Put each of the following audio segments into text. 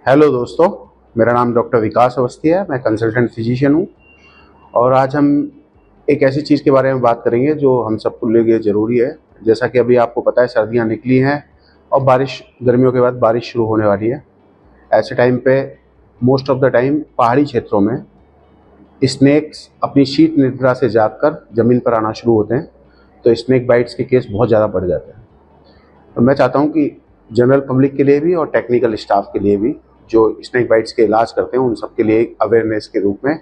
Hello दोस्तों, मेरा नाम डॉक्टर विकास अवस्थी है। मैं कंसल्टेंट फिजिशियन हूँ और आज हम एक ऐसी चीज़ के बारे में बात करेंगे जो हम सबके लिए ज़रूरी है। जैसा कि अभी आपको पता है, सर्दियाँ निकली हैं और गर्मियों के बाद बारिश शुरू होने वाली है। ऐसे टाइम पे मोस्ट ऑफ द टाइम पहाड़ी क्षेत्रों में स्नेक्स अपनी शीत निद्रा से जागकर ज़मीन पर आना शुरू होते हैं, तो स्नेक बाइट्स के केस बहुत ज़्यादा बढ़ जाते हैं। तो मैं चाहता हूँ कि जनरल पब्लिक के लिए भी और टेक्निकल स्टाफ के लिए भी जो स्नेक बाइट्स के इलाज करते हैं, उन सब के लिए एक अवेयरनेस के रूप में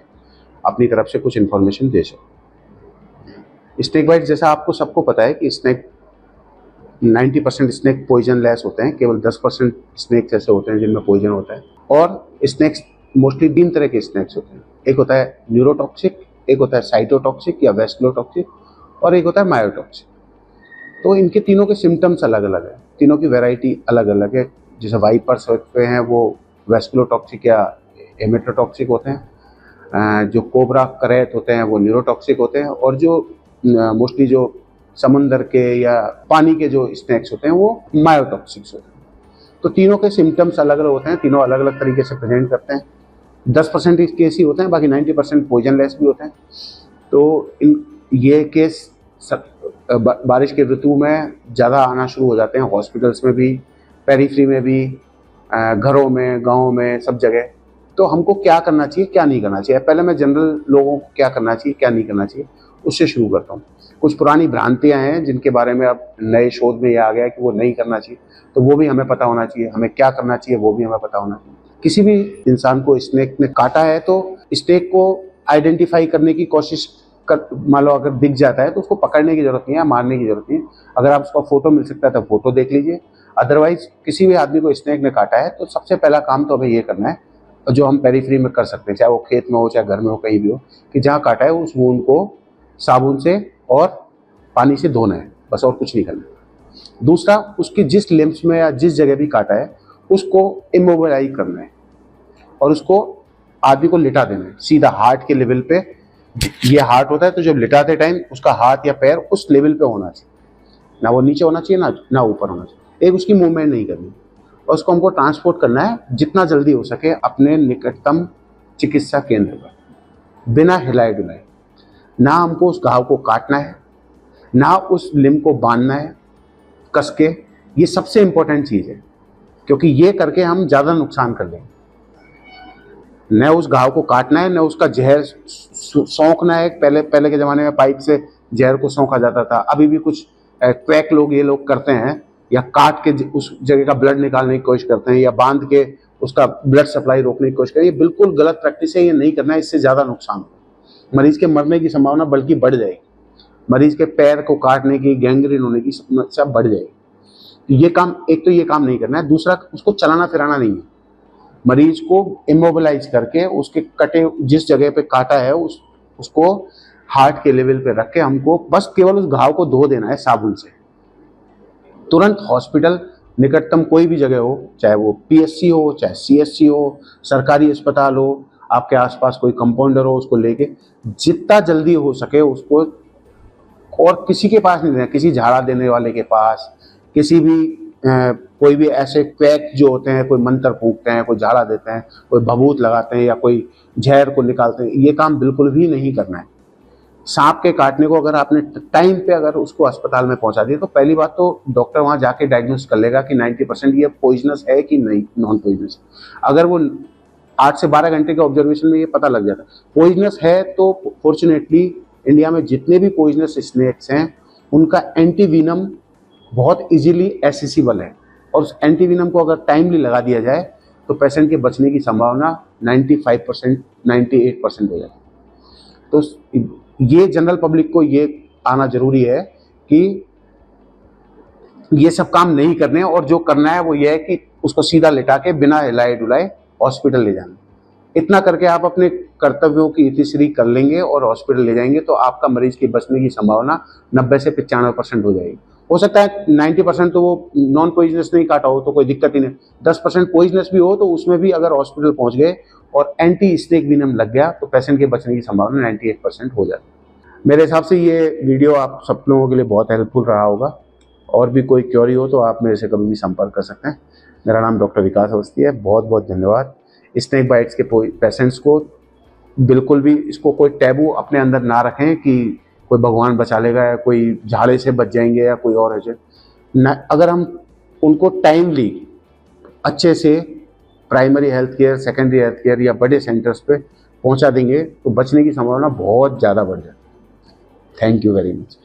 अपनी तरफ से कुछ इन्फॉर्मेशन दे सकूँ। स्नेक बाइट्स, जैसा आपको सबको पता है कि स्नेक 90% स्नेक पॉइजन लेस होते हैं, केवल 10% स्नेक्स ऐसे होते हैं जिनमें पॉइजन होता है। और स्नेक्स मोस्टली 3 तरह के स्नेक्स होते हैं। एक होता है न्यूरोटॉक्सिक, एक होता है साइटोटॉक्सिक या वेस्कुलोटॉक्सिक, और एक होता है मायोटॉक्सिक। तो इनके तीनों के सिम्टम्स अलग अलग हैं, तीनों की वैरायटी अलग अलग है। जैसे वाइपर्स होते हैं वो वेस्कुलोटॉक्सिक या हेमेटोटॉक्सिक होते हैं, जो कोबरा करैत होते हैं वो न्यूरोटॉक्सिक होते हैं, और जो मोस्टली जो समुंदर के या पानी के जो स्नैक्स होते हैं वो मायोटॉक्सिक्स होते हैं। तो तीनों के सिम्टम्स अलग अलग होते हैं, तीनों अलग अलग तरीके से प्रेजेंट करते हैं। 10% केस ही होते हैं, बाकी 90% पॉइजन लेस भी होते हैं। तो ये केस बारिश के ऋतु में ज़्यादा आना शुरू हो जाते हैं, हॉस्पिटल्स में भी, पेरिफेरी में भी, घरों में, गाँव में, सब जगह। तो हमको क्या करना चाहिए, क्या नहीं करना चाहिए? पहले मैं जनरल लोगों को क्या करना चाहिए, क्या नहीं करना चाहिए, उससे शुरू करता हूँ। कुछ पुरानी भ्रांतियाँ हैं जिनके बारे में अब नए शोध में ये आ गया है कि वो नहीं करना चाहिए, तो वो भी हमें पता होना चाहिए। हमें क्या करना चाहिए वो भी हमें पता होना चाहिए। किसी भी इंसान को स्नेक ने काटा है तो स्नेक को आइडेंटिफाई करने की कोशिश कर, मान लो अगर दिख जाता है तो उसको पकड़ने की जरूरत नहीं है, मारने की जरूरत नहीं है। अगर आप उसका फोटो मिल सकता है तो फोटो देख लीजिए। अदरवाइज किसी भी आदमी को स्नेक ने काटा है तो सबसे पहला काम तो हमें ये करना है, जो हम पेरिफेरी में कर सकते हैं, चाहे वो खेत में हो चाहे घर में हो, कहीं भी हो, कि जहाँ काटा है उस वूंड को साबुन से और पानी से धोना है, बस, और कुछ नहीं करना है। दूसरा, उसकी जिस लिम्स में या जिस जगह भी काटा है उसको इमोबिलाइज करना है और उसको आदमी को लिटा देना है सीधा हार्ट के लेवल पे। ये हार्ट होता है तो जब लिटाते टाइम उसका हाथ या पैर उस लेवल पे होना चाहिए, ना वो नीचे होना चाहिए ना ऊपर होना चाहिए। एक उसकी मूवमेंट नहीं करनी, और उसको हमको ट्रांसपोर्ट करना है जितना जल्दी हो सके अपने निकटतम चिकित्सा केंद्र पर, बिना हिलाए डुलाए। ना हमको उस घाव को काटना है, ना उस लिम्ब को बांधना है कस के। ये सबसे इंपॉर्टेंट चीज़ है, क्योंकि ये करके हम ज़्यादा नुकसान कर देंगे। न उस घाव को काटना है, न उसका जहर सौंकना है। पहले के ज़माने में पाइप से जहर को सौंका जाता था। अभी भी कुछ क्वैक लोग ये लोग करते हैं, या काट के उस जगह का ब्लड निकालने की कोशिश करते हैं, या बांध के उसका ब्लड सप्लाई रोकने की कोशिश करते हैं। ये बिल्कुल गलत प्रैक्टिस है, ये नहीं करना है। इससे ज़्यादा नुकसान होगा, मरीज के मरने की संभावना बल्कि बढ़ जाएगी। मरीज के पैर को काटने की, गैंग्रीन होने की समस्या बढ़ जाएगी। ये काम, एक तो ये काम नहीं करना है। दूसरा, उसको चलाना फिराना नहीं है। मरीज को इमोबिलाइज करके उसके कटे जिस जगह पे काटा है उसको हार्ट के लेवल पे रख के हमको बस केवल उस घाव को धो देना है साबुन से। तुरंत हॉस्पिटल, निकटतम कोई भी जगह हो, चाहे वो पीएससी हो, चाहे सीएससी हो, सरकारी अस्पताल हो, आपके आसपास कोई कंपाउंडर हो, उसको लेके जितना जल्दी हो सके उसको, और किसी के पास नहीं देना, किसी झाड़ा देने वाले के पास, किसी भी कोई भी ऐसे क्वैक जो होते हैं, कोई मंत्र फूंकते हैं, कोई झाड़ा देते हैं, कोई भभूत लगाते हैं, या कोई जहर को निकालते हैं, ये काम बिल्कुल भी नहीं करना है। सांप के काटने को अगर आपने टाइम पे अगर उसको अस्पताल में पहुंचा दिया तो पहली बात तो डॉक्टर वहां जाके डायग्नोस कर लेगा कि 90% ये पॉइजनस है कि नहीं, नॉन पॉइजनस। अगर वो 8 से 12 घंटे के ऑब्जर्वेशन में ये पता लग जाता है पॉइजनस है, तो फॉर्चुनेटली इंडिया में जितने भी पॉइजनस स्नेक्स हैं उनका एंटीवीनम बहुत इजीली एसेसिबल है, और उस एंटीवीनम को अगर टाइमली लगा दिया जाए तो पेशेंट के बचने की संभावना 95%, 98% हो जाती है। तो ये जनरल पब्लिक को ये आना जरूरी है कि ये सब काम नहीं करने, और जो करना है वो ये है कि उसको सीधा लिटा के बिना हिलाए डुलाए हॉस्पिटल ले जाना। इतना करके आप अपने कर्तव्यों की इतिश्री कर लेंगे और हॉस्पिटल ले जाएंगे तो आपका मरीज की बचने की संभावना 90 से 95% हो जाएगी। हो सकता है 90% तो वो नॉन पॉइजनस नहीं काटा हो तो कोई दिक्कत ही नहीं, 10% पॉइजनस भी हो तो उसमें भी अगर हॉस्पिटल पहुंच गए और एंटी स्नेक विनम लग गया तो पेशेंट के बचने की संभावना 98% हो जाती है। मेरे हिसाब से ये वीडियो आप सब लोगों के लिए बहुत हेल्पफुल रहा होगा। और भी कोई क्वेरी हो तो आप मेरे से कभी भी संपर्क कर सकते हैं। मेरा नाम डॉक्टर विकास अवस्थी है। बहुत बहुत धन्यवाद। स्नेक बाइट्स के पेशेंट्स को बिल्कुल भी इसको कोई टैबू अपने अंदर ना रखें कि कोई भगवान बचा लेगा या कोई झाड़े से बच जाएंगे या कोई और है ना। अगर हम उनको टाइमली अच्छे से primary health care, secondary health care या बड़े सेंटर्स पे पहुंचा देंगे तो बचने की संभावना बहुत ज़्यादा बढ़ जाती है। Thank you very much.